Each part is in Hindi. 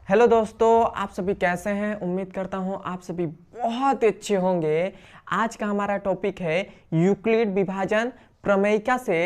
हेलो दोस्तों, आप सभी कैसे हैं। उम्मीद करता हूं आप सभी बहुत अच्छे होंगे। आज का हमारा टॉपिक है यूक्लिड विभाजन प्रमेयिका से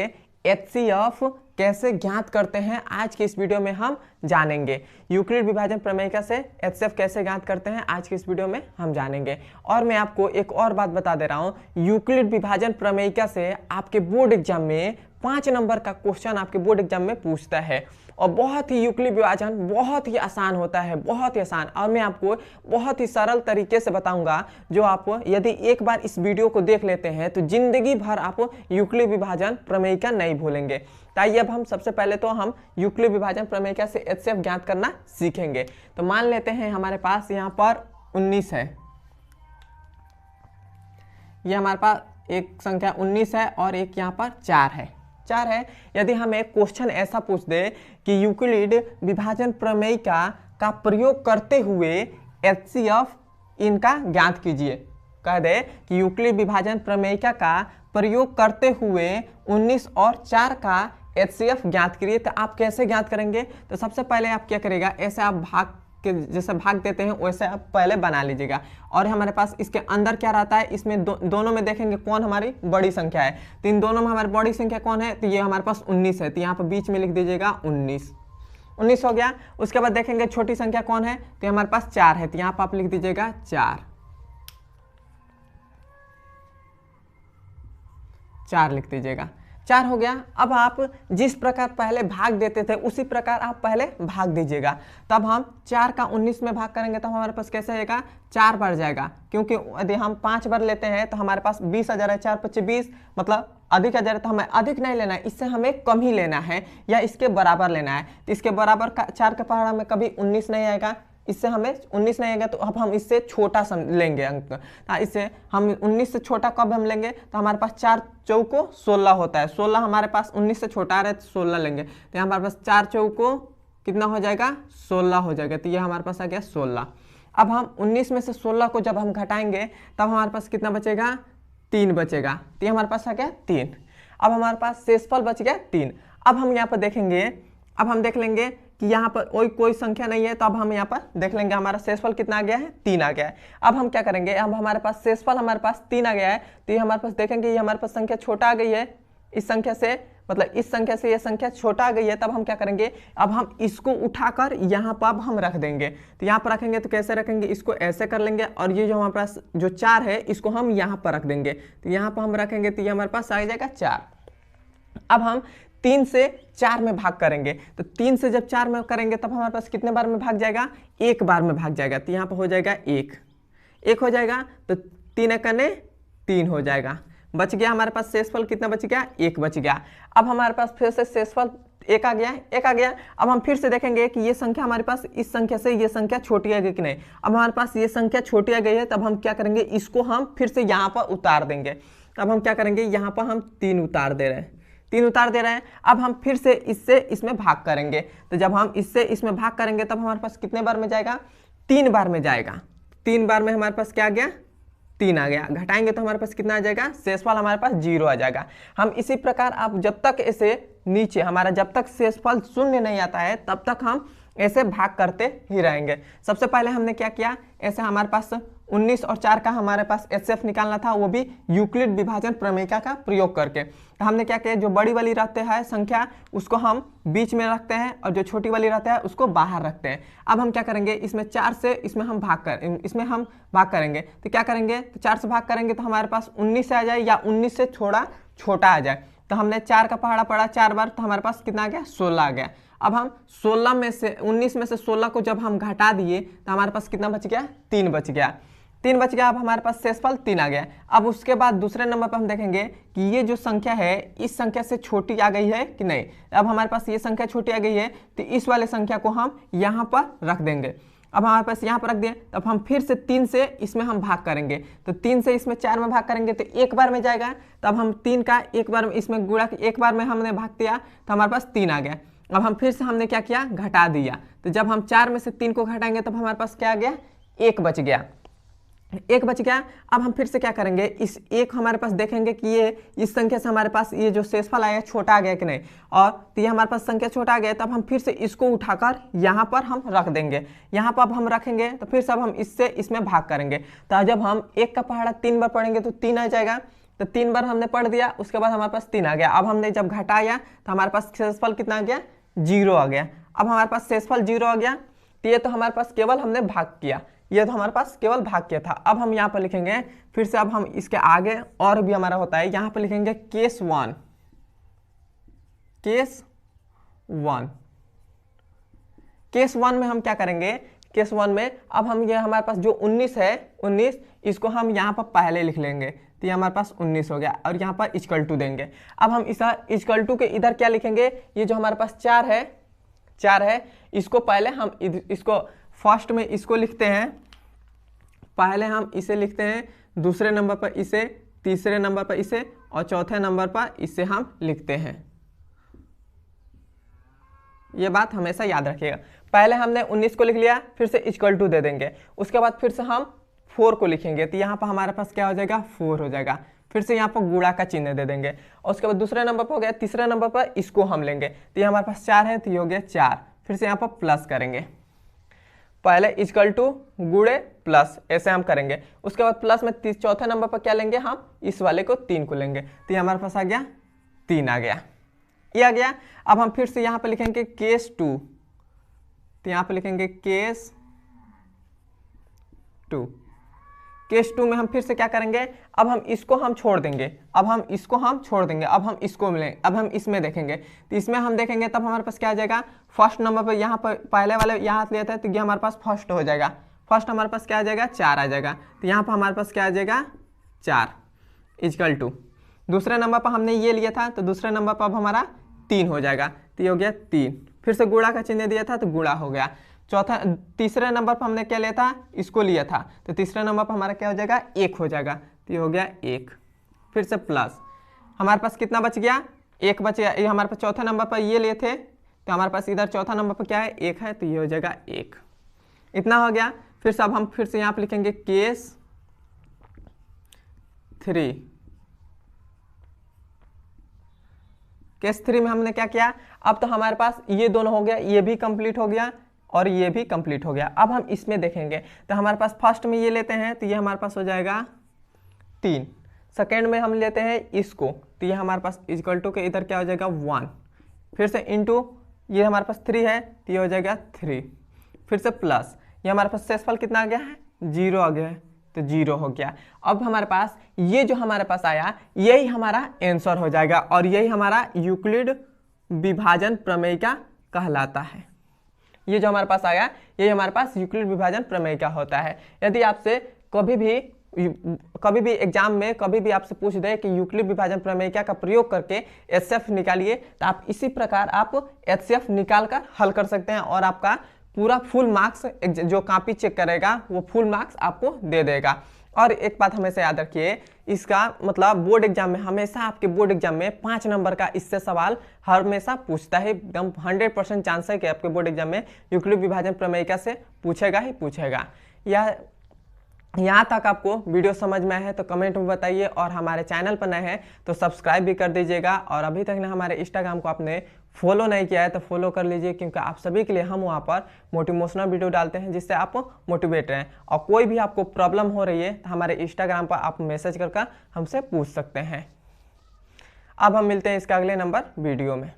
एचसीएफ कैसे ज्ञात करते हैं। आज के इस वीडियो में हम जानेंगे यूक्लिड विभाजन प्रमेयिका से एचसीएफ कैसे ज्ञात करते हैं। आज के इस वीडियो में हम जानेंगे। और मैं आपको एक और बात बता दे रहा हूं, यूक्लिड विभाजन प्रमेयिका से आपके बोर्ड एग्जाम में 5 नंबर का क्वेश्चन आपके बोर्ड एग्जाम में पूछता है और बहुत ही यूक्लिड विभाजन बहुत ही आसान होता है, बहुत ही आसान। और मैं आपको बहुत ही सरल तरीके से बताऊंगा, जो आप यदि एक बार इस वीडियो को देख लेते हैं तो जिंदगी भर आप यूक्लिड विभाजन प्रमेयिका नहीं भूलेंगे। ताइए अब हम सबसे पहले तो हम यूक्लिड विभाजन प्रमेयिका से एचसीएफ ज्ञात करना सीखेंगे। तो मान लेते हैं हमारे पास यहाँ पर 19 है, ये हमारे पास एक संख्या 19 है और एक यहाँ पर 4 है। यदि हम एक क्वेश्चन ऐसा पूछ दे कि यूक्लिड विभाजन प्रमेयिका का प्रयोग करते हुए एचसीएफ इनका ज्ञात कीजिए, कह दे कि यूक्लिड विभाजन प्रमेयिका का प्रयोग करते हुए 19 और 4 का एचसीएफ ज्ञात करिए, तो आप कैसे ज्ञात करेंगे। तो सबसे पहले आप क्या करेगा, ऐसे आप भाग के जैसे भाग देते हैं वैसे आप पहले बना लीजिएगा। और हमारे पास इसके अंदर क्या रहता है, इसमें दोनों में देखेंगे कौन हमारी बड़ी संख्या है। तो इन दोनों में हमारी बड़ी संख्या कौन है, तो ये हमारे पास 19 है। तो यहाँ पर बीच में लिख दीजिएगा 19 हो गया। उसके बाद देखेंगे छोटी संख्या कौन है, तो हमारे पास 4 है। तो यहाँ पर आप लिख दीजिएगा 4 लिख दीजिएगा। 4 हो गया। अब आप जिस प्रकार पहले भाग देते थे उसी प्रकार आप पहले भाग दीजिएगा। तब हम 4 का 19 में भाग करेंगे तब हमारे पास कैसे आएगा, 4 बढ़ जाएगा। क्योंकि यदि हम 5 बार लेते हैं तो हमारे पास 20,000 है, 4 × 20 मतलब अधिक हजार है। तो हमें अधिक नहीं लेना है, इससे हमें कम ही लेना है या इसके बराबर लेना है। तो इसके बराबर का 4 के पहाड़ में कभी 19 नहीं आएगा, इससे हमें 19 नहीं आएगा। तो अब हम इससे छोटा लेंगे अंक। इससे हम 19 से छोटा कब हम लेंगे, तो हमारे पास 4 चौको 16 होता है। 16 हमारे पास 19 से छोटा आ रहा है तो 16 लेंगे। तो हमारे पास 4 चौको कितना हो जाएगा, 16 हो जाएगा। तो ये हमारे पास आ गया 16। अब हम 19 में से 16 को जब हम घटाएंगे तब हमारे पास कितना बचेगा, 3 बचेगा। तो ये हमारे पास आ गया 3। अब हमारे पास शेषफल बच गया 3। अब हम यहाँ पर देखेंगे, अब हम देख लेंगे कि यहाँ पर कोई संख्या नहीं है। तो अब हम यहाँ पर देख लेंगे हमारा शेषफल कितना आ गया है, 3 आ गया है। अब हम क्या करेंगे, अब हमारे पास शेषफल हमारे पास 3 आ गया है। तो ये हमारे पास देखेंगे, ये हमारे पास संख्या छोटा आ गई है इस संख्या से, मतलब इस संख्या से ये संख्या छोटा आ गई है। तब हम क्या करेंगे, अब हम इसको उठाकर यहाँ पर अब हम रख देंगे। तो यहाँ पर रखेंगे तो कैसे रखेंगे, इसको ऐसे कर लेंगे और ये जो हमारे पास जो 4 है इसको हम यहाँ पर रख देंगे। तो यहाँ पर हम रखेंगे तो ये हमारे पास आ जाएगा 4। अब हम 3 से 4 में भाग करेंगे। तो 3 से जब 4 में करेंगे तब हमारे पास कितने बार में भाग जाएगा, 1 बार में भाग जाएगा। तो यहाँ पर हो जाएगा 1 हो जाएगा। तो 3 एकने 3 हो जाएगा। बच गया हमारे पास शेषफल कितना बच गया, 1 बच गया। अब हमारे पास फिर से शेषफल 1 आ गया। अब हम फिर से देखेंगे कि ये संख्या हमारे पास इस संख्या से ये संख्या छोटी आ गई कि नहीं। अब हमारे पास ये संख्या छोटी आ गई है, तब हम क्या करेंगे, इसको हम फिर से यहाँ पर उतार देंगे। तब हम क्या करेंगे, यहाँ पर हम 3 उतार दे रहे हैं। अब हम फिर से इससे इसमें भाग करेंगे। तो जब हम इससे इसमें भाग करेंगे तब हमारे पास कितने बार में जाएगा, 3 बार में जाएगा। 3 बार में हमारे पास क्या आ गया, 3 आ गया। घटाएंगे तो हमारे पास कितना आ जाएगा, शेषफल हमारे पास 0 आ जाएगा। हम इसी प्रकार आप जब तक ऐसे नीचे हमारा जब तक शेषफल 0 नहीं आता है तब तक हम ऐसे भाग करते ही रहेंगे। सबसे पहले हमने क्या किया, ऐसे हमारे पास 19 और 4 का हमारे पास एचसीएफ निकालना था, वो भी यूक्लिड विभाजन प्रमेयिका का प्रयोग करके। तो हमने क्या किया, जो बड़ी वाली रहते हैं संख्या उसको हम बीच में रखते हैं और जो छोटी वाली रहता है उसको बाहर रखते हैं। अब हम क्या करेंगे, इसमें 4 से इसमें हम भाग करेंगे। तो क्या करेंगे, तो 4 से भाग करेंगे तो हमारे पास 19 से आ जाए या 19 से थोड़ा छोटा आ जाए। तो हमने 4 का पहाड़ा पड़ा 4 बार, तो हमारे पास कितना आ गया, 16 आ गया। अब हम 16 में से 19 में से 16 को जब हम घटा दिए तो हमारे पास कितना बच गया, 3 बच गया। अब हमारे पास शेषफल 3 आ गया। अब उसके बाद दूसरे नंबर पर हम देखेंगे कि ये जो संख्या है इस संख्या से छोटी आ गई है कि नहीं। अब हमारे पास ये संख्या छोटी आ गई है तो इस वाले संख्या को हम यहाँ पर रख देंगे। अब हमारे पास यहाँ पर रख दिए, तब हम फिर से 3 से इसमें हम भाग करेंगे। तो 3 से इसमें 4 में भाग करेंगे तो 1 बार में जाएगा। तब हम 3 का 1 बार में इसमें गुणा 1 बार में हमने भाग दिया तो हमारे पास 3 आ गया। अब हम फिर से हमने क्या किया, घटा दिया। तो जब हम 4 में से 3 को घटाएंगे तब हमारे पास क्या आ गया, 1 बच गया। एक बच गया। अब हम फिर से क्या करेंगे, इस एक हमारे पास देखेंगे कि ये इस संख्या से हमारे पास ये जो शेषफल आया छोटा आ गया कि नहीं, और तो ये हमारे पास संख्या छोटा आ गया। तब हम फिर से इसको उठाकर यहाँ पर हम रख देंगे। यहाँ पर अब हम रखेंगे तो फिर से अब हम इससे इसमें भाग करेंगे। तो जब हम एक का पहाड़ा 3 बार पढ़ेंगे तो 3 आ जाएगा। तो 3 बार हमने पढ़ दिया, उसके बाद हमारे पास 3 आ गया। अब हमने जब घटाया तो हमारे पास शेषफल कितना आ गया, 0 आ गया। अब हमारे पास शेषफल 0 आ गया। तो ये तो हमारे पास केवल हमने भाग किया, ये तो हमारे पास केवल भाग किया था। अब हम यहाँ पर लिखेंगे फिर से, अब हम इसके आगे और भी हमारा होता है, यहाँ पर लिखेंगे केस 1। केस 1, केस 1 में हम क्या करेंगे, केस 1 में अब हम ये हमारे पास जो 19 है, 19 इसको हम यहाँ पर पहले लिख लेंगे। तो ये हमारे पास 19 हो गया और यहाँ पर इक्वल टू देंगे। अब हम इस इक्वल टू के इधर क्या लिखेंगे, ये जो हमारे पास 4 है, इसको पहले हम इसको फर्स्ट में इसको लिखते हैं, पहले हम इसे लिखते हैं, दूसरे नंबर पर इसे, तीसरे नंबर पर इसे और चौथे नंबर पर इसे हम लिखते हैं। ये बात हमेशा याद रखिएगा। पहले हमने 19 को लिख लिया, फिर से इक्वल टू दे देंगे, उसके बाद फिर से हम 4 को लिखेंगे। तो यहाँ पर हमारे पास क्या हो जाएगा, 4 हो जाएगा। फिर से यहाँ पर गुणा का चिन्ह दे देंगे और उसके बाद दूसरे नंबर पर हो गया, तीसरे नंबर पर इसको हम लेंगे। तो ये हमारे पास 4 है, तो ये हो गया 4। फिर से यहाँ पर प्लस करेंगे, पहले इक्वल टू गुणे प्लस, ऐसे हम करेंगे। उसके बाद प्लस में चौथे नंबर पर क्या लेंगे, हम इस वाले को 3 को लेंगे। तो ये हमारे पास आ गया 3 आ गया, ये आ गया। अब हम फिर से यहाँ पर लिखेंगे केस 2। तो यहाँ पर लिखेंगे केस 2। केस 2 में हम फिर से क्या करेंगे, अब हम इसको हम छोड़ देंगे, अब हम इसको मिलेंगे, अब हम इसमें देखेंगे। तो इसमें हम देखेंगे तब हमारे पास क्या आ जाएगा, फर्स्ट नंबर पर यहाँ पर पहले वाले यहाँ हाथ लिया था, तो ये हमारे पास फर्स्ट हो जाएगा। फर्स्ट हमारे पास क्या आ जाएगा, 4 आ जाएगा। तो यहाँ पर हमारे पास क्या आ जाएगा, 4 इक्वल टू, दूसरे नंबर पर हमने ये लिया था, तो दूसरे नंबर पर अब हमारा 3 हो जाएगा। तो ये हो गया 3। फिर से गुणा का चिन्ह दिया था तो गुणा हो गया। तीसरे नंबर पर हमने क्या लिया था, इसको लिया था, तो तीसरे नंबर पर हमारा क्या हो जाएगा, 1 हो जाएगा। तो ये हो गया 1। फिर से प्लस, हमारे पास कितना बच गया, 1 बच गया। ये हमारे पास चौथे नंबर पर ये लिए थे, तो हमारे पास इधर चौथा नंबर पर क्या है, 1 है, तो ये हो जाएगा 1। इतना हो गया। फिर से अब हम फिर से यहाँ पर लिखेंगे केस 3। केस 3 में हमने क्या किया, अब तो हमारे पास ये दोनों हो गया, ये भी कंप्लीट हो गया और ये भी कंप्लीट हो गया। अब हम इसमें देखेंगे तो हमारे पास फर्स्ट में ये लेते हैं, तो ये हमारे पास हो जाएगा 3। सेकेंड में हम लेते हैं इसको, तो ये हमारे पास इक्वल टू के इधर क्या हो जाएगा 1। फिर से इनटू, ये हमारे पास 3 है, तो ये हो जाएगा 3। फिर से प्लस, ये हमारे पास शेषफल कितना आ गया है, 0 आ गया है, तो 0 हो गया। अब हमारे पास ये जो हमारे पास आया, यही हमारा आंसर हो जाएगा और यही हमारा यूक्लिड विभाजन प्रमेय का कहलाता है। ये जो हमारे पास आया, यही हमारे पास यूक्लिड विभाजन प्रमेय का होता है। यदि आपसे कभी भी एग्जाम में कभी भी आपसे पूछ दे कि यूक्लिड विभाजन प्रमेय का प्रयोग करके एचसीएफ निकालिए, तो आप इसी प्रकार आप एचसीएफ निकाल कर हल कर सकते हैं और आपका पूरा फुल मार्क्स, जो कॉपी चेक करेगा वो फुल मार्क्स आपको दे देगा। और एक बात हमेशा याद रखिए, इसका मतलब बोर्ड एग्जाम में हमेशा आपके बोर्ड एग्जाम में 5 नंबर का इससे सवाल हमेशा पूछता है। एकदम 100% चांस है कि आपके बोर्ड एग्जाम में यूक्लिड विभाजन प्रमेय से पूछेगा ही पूछेगा। यहाँ तक आपको वीडियो समझ में आया है तो कमेंट में बताइए, और हमारे चैनल पर नए हैं तो सब्सक्राइब भी कर दीजिएगा। और अभी तक ने हमारे इंस्टाग्राम को आपने फॉलो नहीं किया है तो फॉलो कर लीजिए, क्योंकि आप सभी के लिए हम वहाँ पर मोटिवेशनल वीडियो डालते हैं जिससे आप मोटिवेट रहें। और कोई भी आपको प्रॉब्लम हो रही है तो हमारे इंस्टाग्राम पर आप मैसेज करके हमसे पूछ सकते हैं। अब हम मिलते हैं इसके अगले नंबर वीडियो में।